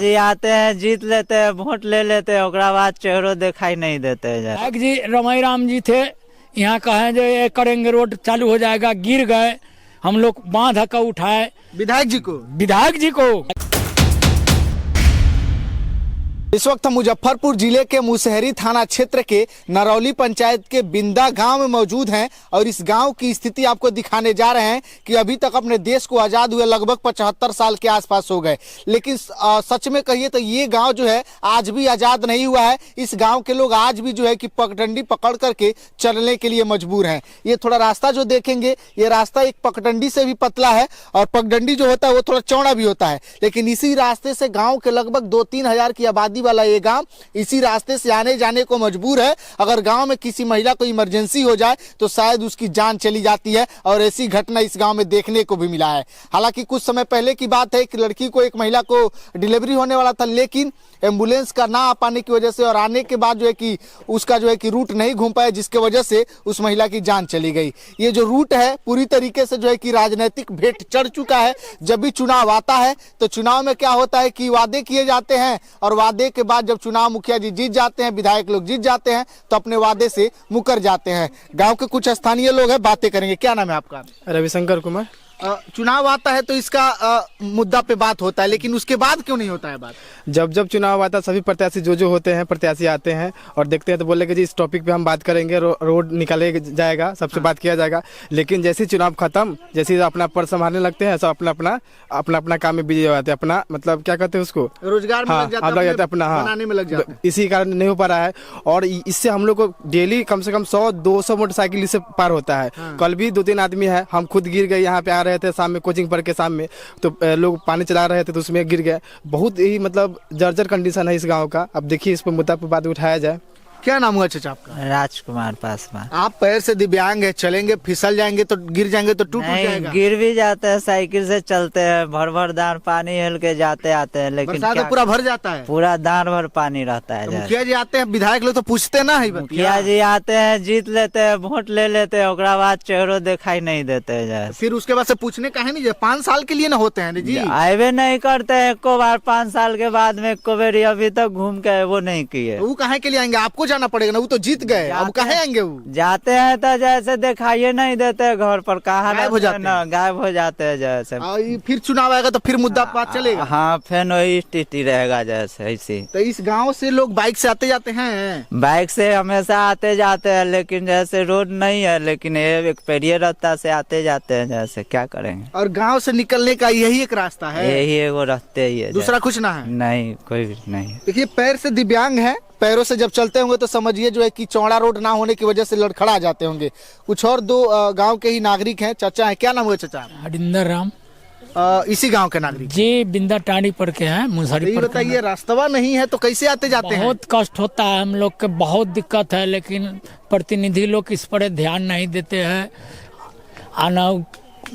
जी आते हैं, जीत लेते हैं, वोट ले लेते हैं, ओकरा बाद चेहरों दिखाई नहीं देते हैं। विधायक जी रमाई राम जी थे, यहाँ कहे जो ये करेंगे रोड चालू हो जाएगा, गिर गए, हम लोग बांध हका उठाए विधायक जी को। इस वक्त हम मुजफ्फरपुर जिले के मुसहरी थाना क्षेत्र के नरौली पंचायत के बिंदा गांव में मौजूद हैं और इस गांव की स्थिति आपको दिखाने जा रहे हैं कि अभी तक अपने देश को आज़ाद हुए लगभग 75 साल के आसपास हो गए, लेकिन सच में कहिए तो ये गांव जो है आज भी आज़ाद नहीं हुआ है। इस गांव के लोग आज भी जो है कि पगडंडी पकड़ करके चलने के लिए मजबूर हैं। ये थोड़ा रास्ता जो देखेंगे, ये रास्ता एक पगडंडी से भी पतला है और पगडंडी जो होता है वो थोड़ा चौड़ा भी होता है, लेकिन इसी रास्ते से गाँव के लगभग 2-3 हजार की आबादी वाला ये गांव इसी रास्ते से आने जाने को मजबूर है। अगर गांव में किसी महिला को इमरजेंसी हो जाए तो शायद उसकी जान चली जाती है और ऐसी घटना इस गांव में देखने को भी मिला है। हालांकि कुछ समय पहले की बात है कि लड़की को, एक महिला को डिलीवरी होने वाला था, लेकिन एम्बुलेंस का ना आ पाने की वजह से और आने के बाद जो है कि उसका जो है कि रूट नहीं घूम पाया, जिसके वजह से उस महिला की जान चली गई। ये जो रूट है पूरी तरीके से जो है कि राजनीतिक भेंट चढ़ चुका है। जब भी चुनाव आता है तो चुनाव में क्या होता है कि वादे किए जाते हैं और वादे के बाद जब चुनाव मुखिया जी जीत जाते हैं, विधायक लोग जीत जाते हैं तो अपने वादे से मुकर जाते हैं। गांव के कुछ स्थानीय लोग हैं, बातें करेंगे। क्या नाम है आपका? रविशंकर कुमार। चुनाव आता है तो इसका मुद्दा पे बात होता है, लेकिन उसके बाद क्यों नहीं होता है बात? जब चुनाव आता है सभी प्रत्याशी जो होते हैं प्रत्याशी आते हैं और देखते हैं तो बोले कि जी इस टॉपिक पे हम बात करेंगे, रोड निकाले जाएगा, सबसे बात किया जाएगा। लेकिन जैसे चुनाव खत्म, जैसे अपना पद संभालने लगते हैं सब अपना काम में बिजी हो जाते हैं, अपना मतलब क्या कहते हैं उसको, रोजगार में लग जाता है, अपना बनाने में लग जाता है। इसी कारण नहीं हो पा रहा है और इससे हम लोग को डेली कम से कम 100-200 मोटरसाइकिल इससे पार होता है। कल भी 2-3 आदमी है, हम खुद गिर गए, यहाँ पे आ रहे थे शाम में कोचिंग पढ़ के, शाम में तो लोग पानी चला रहे थे तो उसमें गिर गए। बहुत ही मतलब जर्जर कंडीशन है इस गांव का। अब देखिए इस पर मुद्दा पर बात उठाया जाए। क्या नाम हुआ चाचा आपका? राजकुमार पासवान। आप पैर से दिव्यांग है, चलेंगे फिसल जाएंगे तो गिर जाएंगे तो टूट जाएगा। गिर भी जाते हैं, साइकिल से चलते हैं, भर दार पानी हिल के जाते आते हैं, लेकिन पूरा भर जाता है, पूरा दार भर पानी रहता है। मुखिया जी आते हैं, विधायक लोग तो पूछते ना है, मुखिया जी आते हैं, जीत लेते हैं, वोट ले लेते हैं, ओकरा बाद चेहरों दिखाई नहीं देते हैं। फिर उसके बाद से पूछने का है नहीं, 5 साल के लिए ना होते हैं जी, आए नहीं करते हैं एको बार। 5 साल के बाद में एको बेरी अभी तक घूम के वो नहीं किए। वो कहे के लिए आएंगे? आपको जाना पड़ेगा ना, वो तो जीत गए, अब कहे आएंगे? वो जाते हैं तो जैसे दिखाइए नहीं देते घर पर, कहाँ गायब हो जाते हैं जैसे। फिर चुनाव आएगा तो फिर मुद्दा बात चलेगा। हाँ, फिर वही स्थिति रहेगा जैसे ऐसी। तो इस गांव से लोग बाइक से आते जाते हैं? बाइक से हमेशा आते जाते हैं, लेकिन जैसे रोड नहीं है, लेकिन एक पेड़िए रास्ता से आते जाते हैं, जैसे क्या करेंगे। और गाँव से निकलने का यही एक रास्ता है? यही एगो रास्ते ही है, दूसरा कुछ ना है? नहीं, कोई भी नहीं। देखिए पैर से दिव्यांग है, पैरों से जब चलते होंगे तो समझिए जो है कि चौड़ा रोड ना होने की वजह से लड़खड़ा जाते होंगे। कुछ और 2 गांव के ही नागरिक हैं। चाचा है, क्या नाम हुआ चाचा? हरिंदर राम। इसी गांव के नागरिक जी, बिंदा टाड़ी पर के हैं, मुसहरी पर। बताइए, रास्ता नहीं है तो कैसे आते जाते हैं? बहुत कष्ट होता है, हम लोग के बहुत दिक्कत है, लेकिन प्रतिनिधि लोग इस पर ध्यान नहीं देते हैं। आना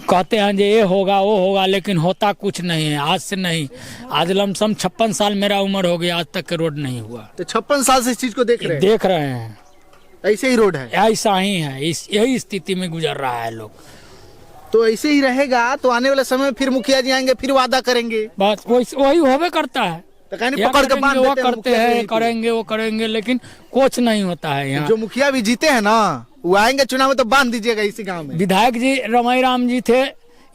कहते हैं जो ये होगा वो होगा, लेकिन होता कुछ नहीं है। आज से नहीं, आज लमसम 56 साल मेरा उम्र हो गया, आज तक के रोड नहीं हुआ। तो 56 साल से इस चीज को देख रहे हैं। ऐसे ही रोड है, ऐसा ही है, यही स्थिति में गुजर रहा है लोग। तो ऐसे ही रहेगा तो आने वाले समय में फिर मुखिया जी आएंगे, फिर वादा करेंगे, बस वही होवे करता है। तो पकड़ के बांध वो करते हैं, करेंगे वो करेंगे, लेकिन कुछ नहीं होता है यहाँ। जो मुखिया भी जीते हैं ना, वो आएंगे चुनाव में तो बांध दीजिएगा इसी गांव में। विधायक जी रमाई राम जी थे,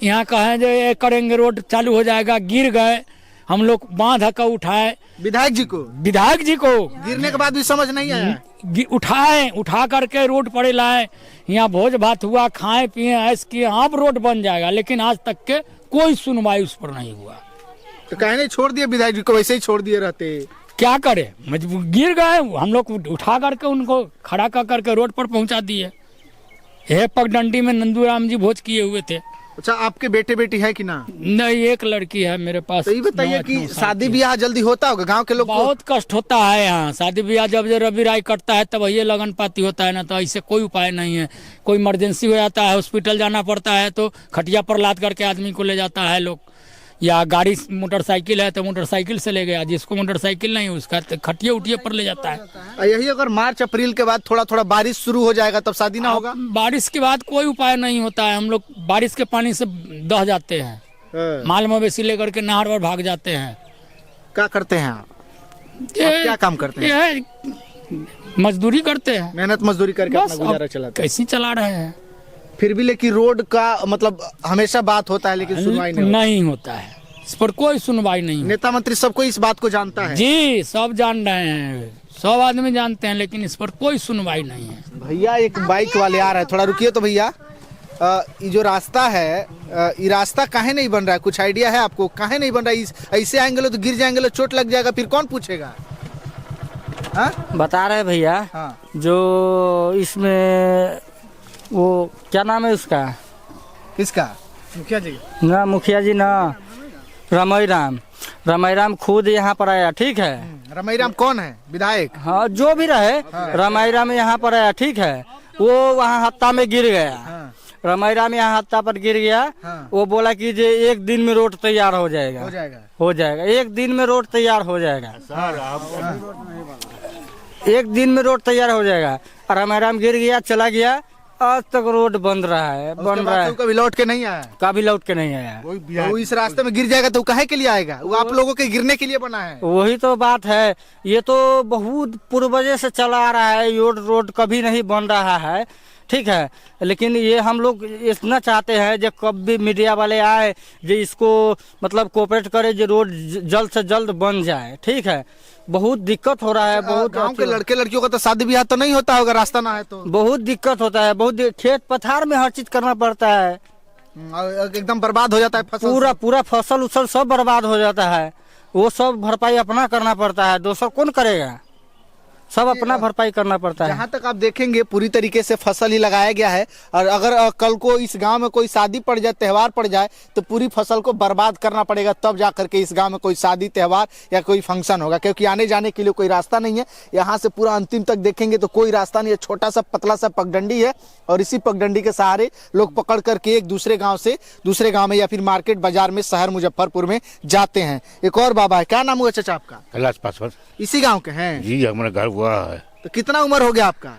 यहाँ कहे जो ये करेंगे रोड चालू हो जाएगा, गिर गए, हम लोग बांध हका उठाए। विधायक जी को गिरने के बाद भी समझ नहीं आया, उठा करके रोड पर लाए, यहाँ भोज भात हुआ, खाए पिए ऐस किए, अब रोड बन जाएगा, लेकिन आज तक के कोई सुनवाई उस पर नहीं हुआ। तो कहने छोड़ दिए विधायक जी को, वैसे ही छोड़ दिए रहते, क्या करे, मजबूर गिर गए, हम लोग उठा करके उनको खड़ा कर करके रोड पर पहुंचा दिए। यह पगडंडी में नंदूराम जी भोज किए हुए थे। अच्छा, आपके बेटे बेटी है कि ना? नहीं, एक लड़की है मेरे पास। तो ये बताइए कि शादी ब्याह जल्दी होता होगा गांव के लोग? बहुत कष्ट होता है यहाँ, शादी ब्याह जब रवि राय करता है तब ये लगन पाती होता है ना, तो ऐसे कोई उपाय नहीं है। कोई इमरजेंसी हो जाता है, हॉस्पिटल जाना पड़ता है तो खटिया पर लाद करके आदमी को ले जाता है लोग, या गाड़ी मोटरसाइकिल है तो मोटरसाइकिल से ले गया, जिसको मोटरसाइकिल नहीं उसका खटिए उठिए पर ले जाता है। यही अगर मार्च अप्रैल के बाद थोड़ा थोड़ा बारिश शुरू हो जाएगा तब शादी ना होगा? बारिश के बाद कोई उपाय नहीं होता है, हम लोग बारिश के पानी से दह जाते हैं, माल मवेशी लेकर के नहर पर भाग जाते हैं। क्या करते हैं आप क्या काम करते हैं? ये मजदूरी करते हैं, मेहनत मजदूरी करके बस अपना गुजारा चलाते हैं। कैसी चला रहे हैं। फिर भी लेकिन रोड का मतलब हमेशा बात होता है लेकिन सुनवाई नहीं होती। नहीं होता है, इस पर कोई सुनवाई नहीं। नेता मंत्री सबको इस बात को जानता है। जी सब जान रहे हैं, सब आदमी जानते हैं, लेकिन इस पर कोई सुनवाई नहीं है। भैया एक बाइक वाले आ रहे हैं, थोड़ा रुकिए तो भैया। ये जो रास्ता है ये रास्ता काहे नहीं बन रहा है, कुछ आइडिया है आपको काहे नहीं बन रहा है? ऐसे आएंगे तो गिर जाएंगे, चोट लग जाएगा, फिर कौन पूछेगा? हाँ? बता रहे भैया हाँ। जो इसमें वो क्या नाम है उसका, किसका? मुखिया जी। ना मुखिया जी ना, रमई राम खुद यहाँ पर आया, ठीक है। रमई राम कौन है? विधायक? हाँ जो भी रहे, रमई राम यहाँ पर आया, ठीक है। वो वहाँ हत्ता में गिर गया, हाँ। रमई राम यहाँ हत्ता पर गिर गया। हाँ। वो बोला कि जे एक दिन में रोड तैयार हो जाएगा, हो जाएगा, एक दिन में रोड तैयार हो जाएगा, एक दिन में रोड तैयार हो जाएगा। और रमई राम गिर गया, चला गया, आज तक रोड बन रहा है, बन रहा है, कभी लौट के नहीं आया, कभी लौट के नहीं आया। वो इस रास्ते में गिर जाएगा तो काहे के लिए आएगा? वो आप लोगों के गिरने के लिए बना है। वही तो बात है, ये तो बहुत पूर्वजे से चला आ रहा है, रोड कभी नहीं बन रहा है, ठीक है। लेकिन ये हम लोग इतना चाहते हैं जो कब भी मीडिया वाले आए जो इसको मतलब कोऑपरेट करे, जो रोड जल्द से जल्द बन जाए, ठीक है। बहुत दिक्कत हो रहा है, बहुत गांव के लड़के लड़कियों का तो शादी ब्याह तो नहीं होता होगा, रास्ता ना है तो बहुत दिक्कत होता है, बहुत खेत पथार में हर चीज करना पड़ता है, एकदम बर्बाद हो जाता है फसल। पूरा फसल उसल सब बर्बाद हो जाता है, वो सब भरपाई अपना करना पड़ता है, दूसरा कौन करेगा? सब अपना भरपाई करना पड़ता है। जहाँ तक आप देखेंगे पूरी तरीके से फसल ही लगाया गया है, और अगर कल को इस गांव में कोई शादी पड़ जाए, त्योहार पड़ जाए, तो पूरी फसल को बर्बाद करना पड़ेगा, तब जा करके इस गांव में कोई शादी त्योहार या कोई फंक्शन होगा, क्योंकि आने जाने के लिए कोई रास्ता नहीं है। यहाँ से पूरा अंतिम तक देखेंगे तो कोई रास्ता नहीं है, छोटा सा पतला सा पगडंडी है, और इसी पगडंडी के सहारे लोग पकड़ करके एक दूसरे गाँव से दूसरे गाँव में या फिर मार्केट बाजार में शहर मुजफ्फरपुर में जाते हैं। एक और बाबा है, क्या नाम हुआ चाचा आपका? कैलाश पासवान। इसी गाँव के हैं जी, हमारा घर हुआ है। तो कितना उम्र हो गया आपका?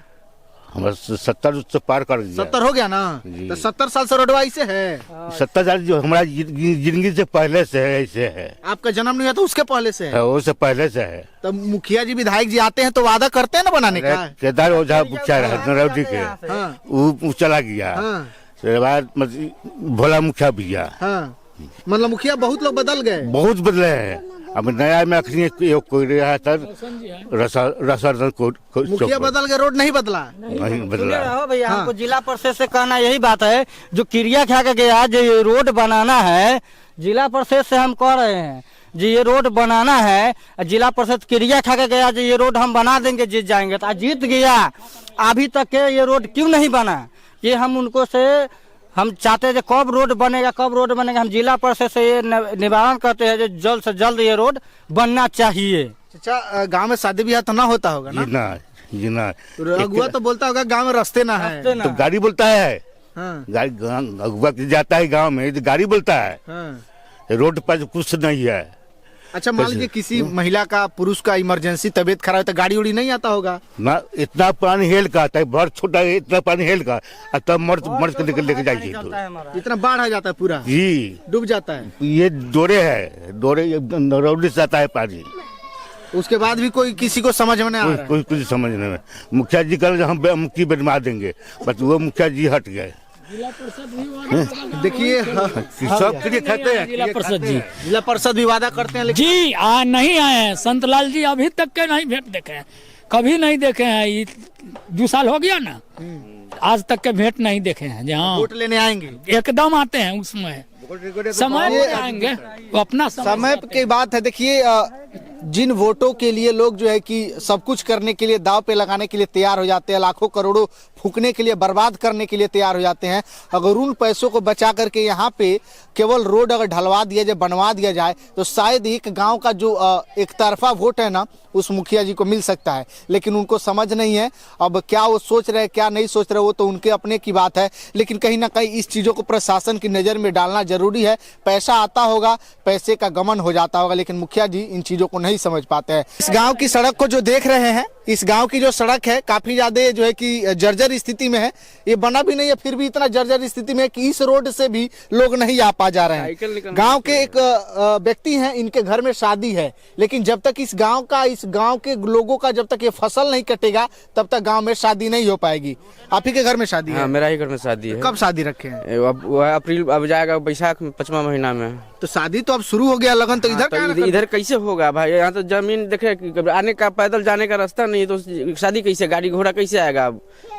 हमारा 70 से पार कर दिया। 70 हो गया ना? तो 70 साल से रोडवा ऐसे है? 70 साल जो हमारा जिंदगी से पहले से है, ऐसे है। आपका जन्म नहीं हुआ तो उसके पहले से है? उससे पहले से है। तो मुखिया जी विधायक जी आते हैं तो वादा करते हैं ना बनाने का? केदार ओझा मुखिया नरौदी के, हाँ। वो चला गया। हाँ। उसके बाद भोला मुखिया भी गया। हाँ। मतलब मुखिया बहुत लोग बदल गए, बहुत बदले हैं। अब नया में अखनी कोई रहा था, मुखिया बदल गए, रोड नहीं बदला। नहीं बदला। रहो भैया, हमको जिला परिषद से कहना यही बात है, जो क्रिया खा के गया जो ये रोड बनाना है, जिला परिषद से हम कह रहे हैं जी ये रोड बनाना है, जिला परिषद क्रिया खा के गया जो ये रोड हम बना देंगे, जीत जाएंगे। तो जीत गया, अभी तक के ये रोड क्यों नहीं बना? ये हम उनको से हम चाहते हैं कब रोड बनेगा, कब रोड बनेगा। हम जिला परिषद से ये निवारण करते हैं जो जल्द से जल्द ये रोड बनना चाहिए। चाचा गांव में शादी ब्याह तो ना होता होगा ना? जी ना। अगुआ तो बोलता होगा गांव में रास्ते ना है, तो गाड़ी बोलता है। हाँ। गाड़ी अगुआ जाता है गांव में, तो गाड़ी बोलता है। हाँ। रोड पर कुछ नहीं है। अच्छा मान लीजिए किसी महिला का, पुरुष का इमरजेंसी तबीयत खराब है तो गाड़ी उड़ी नहीं आता होगा ना? इतना पानी हेल का आता है, बहुत छोटा है, इतना पानी हेल का, तब मर्द के लेके जाइए तो इतना बाढ़ आ जाता है, पूरा जी डूब जाता है। ये डोरे है, डोरे नरौली से आता है पानी। उसके बाद भी कोई किसी को समझ में नहीं आ रहा है। कुछ समझ नहीं। मुखिया जी कल हम मुक्ति बनवा देंगे, बस वो मुखिया जी हट गए। देखिए सब के लिए खाते हैं जिला परिषद जी, जिला परिषद भी वादा करते हैं लेकिन जी नहीं आए हैं। संतलाल जी अभी तक के नहीं भेंट देखे हैं, कभी नहीं देखे हैं। ये 2 साल हो गया ना, आज तक के भेंट नहीं देखे हैं। जहाँ वोट लेने आएंगे एकदम आते हैं, उसमें समय पे आएंगे, वो अपना समय की बात है। देखिए जिन वोटों के लिए लोग जो है कि सब कुछ करने के लिए, दाव पे लगाने के लिए तैयार हो जाते हैं, लाखों करोड़ों फूकने के लिए, बर्बाद करने के लिए तैयार हो जाते हैं, अगर उन पैसों को बचा करके यहाँ पे केवल रोड अगर ढलवा दिया जाए, बनवा दिया जाए, तो शायद एक गांव का जो एक तरफा वोट है ना, उस मुखिया जी को मिल सकता है। लेकिन उनको समझ नहीं है। अब क्या वो सोच रहे हैं, क्या नहीं सोच रहे, वो तो उनके अपने की बात है। लेकिन कहीं ना कहीं इस चीज़ों को प्रशासन की नज़र में डालना जरूरी है। पैसा आता होगा, पैसे का गमन हो जाता होगा, लेकिन मुखिया जी इन चीज़ों को नहीं समझ पाते हैं। इस गांव की सड़क को जो देख रहे हैं, इस गांव की जो सड़क है काफी ज्यादा जो है कि जर्जर स्थिति में है। ये बना भी नहीं है फिर भी इतना जर्जर स्थिति में है कि इस रोड से भी लोग नहीं आ पा जा रहे हैं। गांव के एक व्यक्ति हैं, इनके घर में शादी है, लेकिन जब तक इस गांव के लोगों का जब तक ये फसल नहीं कटेगा तब तक गांव में शादी नहीं हो पाएगी। आप ही के घर में शादी है? हाँ, मेरा ही घर में शादी है। कब शादी रखे हैं? अब अप्रैल अब जाएगा, बैसाख 5वां महीना में। तो शादी तो अब शुरू हो गया, लगन तो इधर तो इधर कैसे होगा भाई? यहाँ तो जमीन देखे, आने का पैदल जाने का रास्ता नहीं, तो शादी कैसे, गाड़ी घोड़ा कैसे आएगा?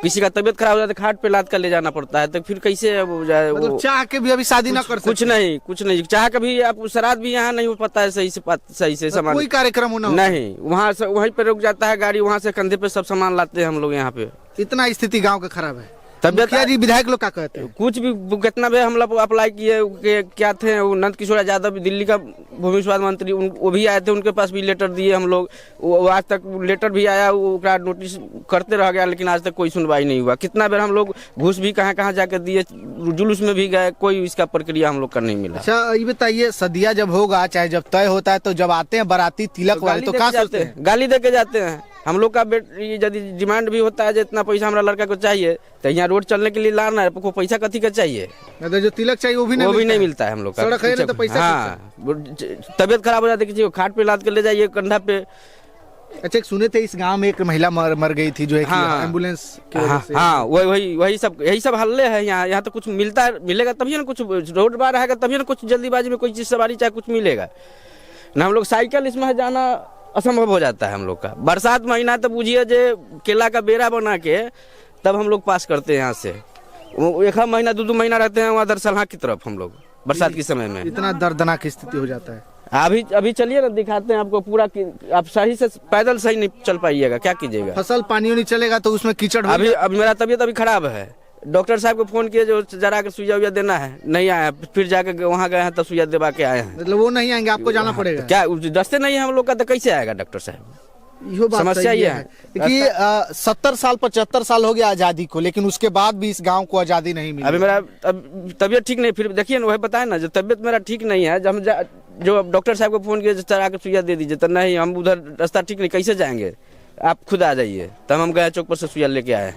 किसी का तबीयत खराब हो जाता है, खाट पे लाद कर ले जाना पड़ता है, तो फिर कैसे मतलब चाह के भी अभी शादी ना कर सकते? कुछ नहीं चाह के भी। आप श्राद्ध भी यहाँ नहीं हो पाता है सही से सामान, कोई कार्यक्रम नहीं। वहाँ से वहीं पे रुक जाता है गाड़ी, वहाँ से कंधे पे सब सामान लाते हैं हम लोग यहाँ पे। इतना स्थिति गांव का खराब है। तबियत जी विधायक लोग क्या कहते हैं? कुछ भी कितना भी हम लोग अप्लाई किए, क्या थे वो नंद किशोर यादव दिल्ली का भूमि स्वास्थ्य मंत्री, वो भी आए थे, उनके पास भी लेटर दिए हम लोग। वो आज तक लेटर भी आया, वो नोटिस करते रह गया, लेकिन आज तक कोई सुनवाई नहीं हुआ। कितना बार हम लोग घूस भी कहाँ जाकर दिए, जुलूस में भी गए, कोई इसका प्रक्रिया हम लोग कर नहीं मिला। अच्छा ये बताइए, सदिया जब होगा, चाहे जब तय होता है, तो जब आते हैं बाराती तिलक वाले तो क्या सोचते हैं? गाली दे के जाते हैं। हम लोग का यदि डिमांड भी होता है जितना पैसा हमारा लड़का को चाहिए, तो यहाँ रोड चलने के लिए लाना है, को पैसा कथी का चाहिए? जो तिलक चाहिए वो भी नहीं मिलता है हम लोग का। सड़क है तो पैसा। हाँ, तबियत खराब हो जाती है किसी को, खाट पे लाद के ले जाइए कंधा पे। अच्छा, सुने थे इस गांव में एक महिला मर गई थी जो है एम्बुलेंस की वजह से। हाँ, वही सब यही सब हल्ले है यहाँ तो कुछ मिलेगा तभी ना, कुछ रोड बार रहेगा तभी ना, कुछ जल्दीबाजी में कोई चीज सवारी चाहे कुछ मिलेगा ना। हम लोग साइकिल इसमें जाना असंभव हो जाता है हम लोग का। बरसात महीना तो बुझिए जे केला का बेड़ा बना के तब हम लोग पास करते हैं यहाँ से। एक महीना 2 महीना रहते हैं वहाँ दरसलहा की तरफ हम लोग बरसात के समय में। इतना दर्दनाक स्थिति हो जाता है। अभी चलिए ना, दिखाते हैं आपको पूरा। आप सही से पैदल सही नहीं चल पाइएगा, क्या कीजिएगा? फसल पानी नहीं चलेगा तो उसमें कीचड़। अभी मेरा तबीयत अभी खराब है, डॉक्टर साहब को फोन किए, जो जरा के सुइया देना है, नहीं आया। फिर जाके वहाँ गए हैं तो सुइया दबा के आए हैं। मतलब वो नहीं आएंगे, आपको जाना पड़ेगा? क्या रास्ते नहीं है हम लोग का, तो कैसे आएगा डॉक्टर साहब? समस्या ये है कि 70 साल 75 साल हो गया आजादी को, लेकिन उसके बाद भी इस गांव को आजादी नहीं मिली। अभी मेरा तबीयत ठीक नहीं, फिर देखिए ना, वही बताए ना, जो तबीयत मेरा ठीक नहीं है, जब हम जो डॉक्टर साहब को फोन किया चला के सुइया दे दीजिए, तो नहीं, हम उधर रास्ता ठीक नहीं, कैसे जाएंगे? आप खुद आ जाइए। तब हम गए चौक पर से सुइया लेके आए।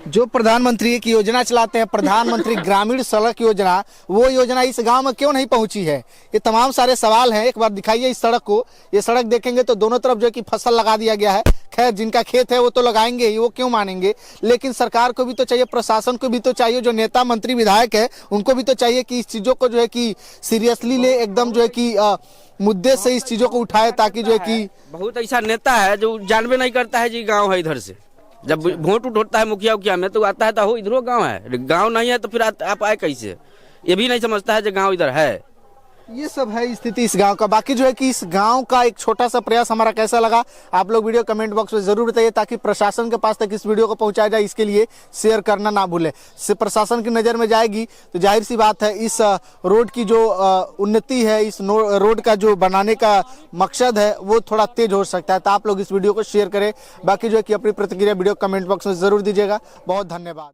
जो प्रधानमंत्री की योजना चलाते हैं, प्रधानमंत्री ग्रामीण सड़क योजना, वो योजना इस गांव में क्यों नहीं पहुंची है? ये तमाम सारे सवाल हैं। एक बार दिखाइए इस सड़क को। ये सड़क देखेंगे तो दोनों तरफ जो है कि फसल लगा दिया गया है। खैर, जिनका खेत है वो तो लगाएंगे ही, वो क्यों मानेंगे, लेकिन सरकार को भी तो चाहिए, प्रशासन को भी तो चाहिए, जो नेता मंत्री विधायक है उनको भी तो चाहिए कि इस चीजों को जो है कि सीरियसली ले, एकदम जो है कि मुद्दे से इस चीजों को उठाए, ताकि जो है कि बहुत ऐसा नेता है जो जानबे नहीं करता है जी गाँव है इधर से। जब वोट होता है मुखिया उखिया में, तो आता है तो इधरो गांव है, गांव नहीं है तो फिर आप आए कैसे? ये भी नहीं समझता है जो गांव इधर है। ये सब है स्थिति इस गांव का। बाकी जो है कि इस गांव का एक छोटा सा प्रयास हमारा कैसा लगा, आप लोग वीडियो कमेंट बॉक्स में जरूर बताइए, ताकि प्रशासन के पास तक इस वीडियो को पहुंचाया जाए। इसके लिए शेयर करना ना भूलें। से प्रशासन की नज़र में जाएगी तो जाहिर सी बात है, इस रोड की जो उन्नति है, इस रोड का जो बनाने का मकसद है, वो थोड़ा तेज हो सकता है। तो आप लोग इस वीडियो को शेयर करें। बाकी जो है कि अपनी प्रतिक्रिया वीडियो कमेंट बॉक्स में जरूर दीजिएगा। बहुत धन्यवाद।